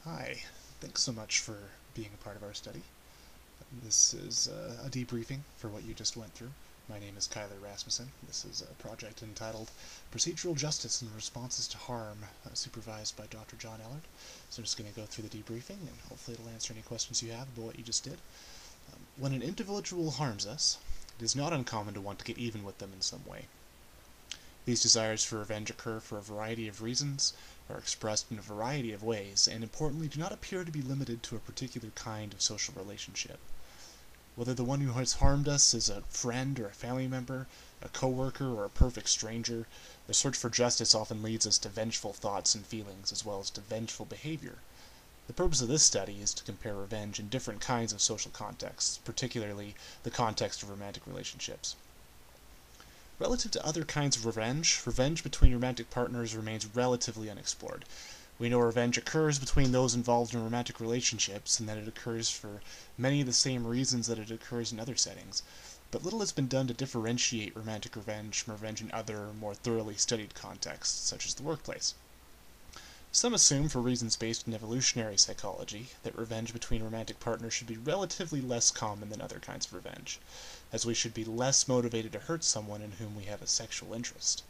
Hi, thanks so much for being a part of our study. This is a debriefing for what you just went through. My name is Kyler Rasmussen. This is a project entitled Procedural Justice and Responses to Harm, supervised by Dr. John Ellard. So I'm just going to go through the debriefing, and hopefully it'll answer any questions you have about what you just did. When an individual harms us, it is not uncommon to want to get even with them in some way. These desires for revenge occur for a variety of reasons, are expressed in a variety of ways, and importantly do not appear to be limited to a particular kind of social relationship. Whether the one who has harmed us is a friend or a family member, a coworker or a perfect stranger, the search for justice often leads us to vengeful thoughts and feelings as well as to vengeful behavior. The purpose of this study is to compare revenge in different kinds of social contexts, particularly the context of romantic relationships. Relative to other kinds of revenge, revenge between romantic partners remains relatively unexplored. We know revenge occurs between those involved in romantic relationships, and that it occurs for many of the same reasons that it occurs in other settings, but little has been done to differentiate romantic revenge from revenge in other, more thoroughly studied contexts, such as the workplace. Some assume, for reasons based in evolutionary psychology, that revenge between romantic partners should be relatively less common than other kinds of revenge, as we should be less motivated to hurt someone in whom we have a sexual interest.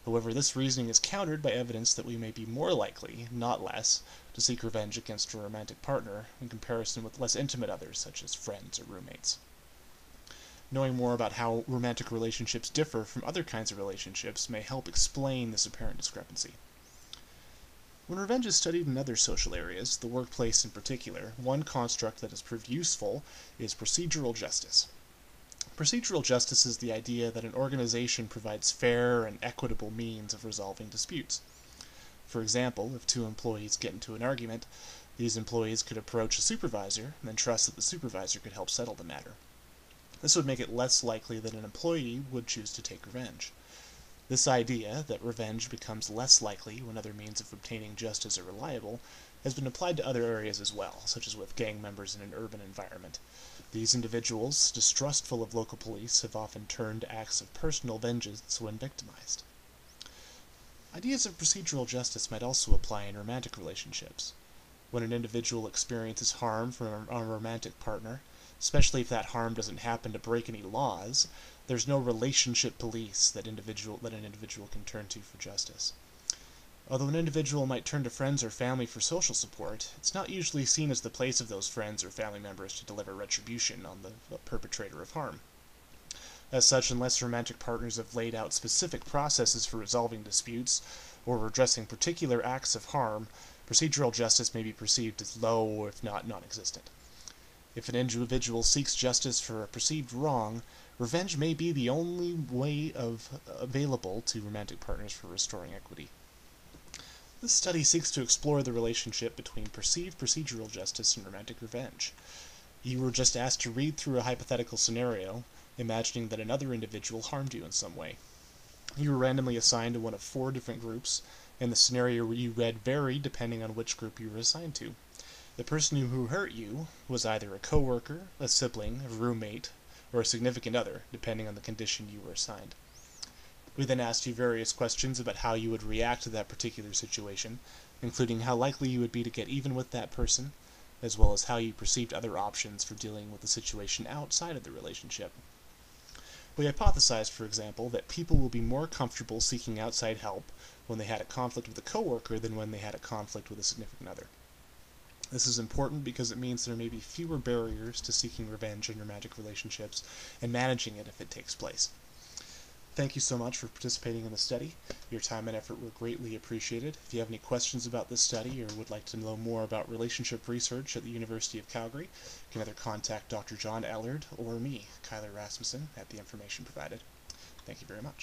However, this reasoning is countered by evidence that we may be more likely, not less, to seek revenge against a romantic partner in comparison with less intimate others, such as friends or roommates. Knowing more about how romantic relationships differ from other kinds of relationships may help explain this apparent discrepancy. When revenge is studied in other social areas, the workplace in particular, one construct that has proved useful is procedural justice. Procedural justice is the idea that an organization provides fair and equitable means of resolving disputes. For example, if two employees get into an argument, these employees could approach a supervisor and then trust that the supervisor could help settle the matter. This would make it less likely that an employee would choose to take revenge. This idea, that revenge becomes less likely when other means of obtaining justice are reliable, has been applied to other areas as well, such as with gang members in an urban environment. These individuals, distrustful of local police, have often turned to acts of personal vengeance when victimized. Ideas of procedural justice might also apply in romantic relationships. When an individual experiences harm from a romantic partner, especially if that harm doesn't happen to break any laws, there's no relationship police that an individual can turn to for justice. Although an individual might turn to friends or family for social support, it's not usually seen as the place of those friends or family members to deliver retribution on the perpetrator of harm. As such, unless romantic partners have laid out specific processes for resolving disputes or redressing particular acts of harm, procedural justice may be perceived as low or if not non-existent. If an individual seeks justice for a perceived wrong, revenge may be the only way available to romantic partners for restoring equity. This study seeks to explore the relationship between perceived procedural justice and romantic revenge. You were just asked to read through a hypothetical scenario, imagining that another individual harmed you in some way. You were randomly assigned to one of 4 different groups, and the scenario you read varied depending on which group you were assigned to. The person who hurt you was either a coworker, a sibling, a roommate, or a significant other, depending on the condition you were assigned. We then asked you various questions about how you would react to that particular situation, including how likely you would be to get even with that person, as well as how you perceived other options for dealing with the situation outside of the relationship. We hypothesized, for example, that people will be more comfortable seeking outside help when they had a conflict with a coworker than when they had a conflict with a significant other. This is important because it means there may be fewer barriers to seeking revenge in romantic relationships and managing it if it takes place. Thank you so much for participating in the study. Your time and effort were greatly appreciated. If you have any questions about this study or would like to know more about relationship research at the University of Calgary, you can either contact Dr. John Ellard or me, Kyler Rasmussen, at the information provided. Thank you very much.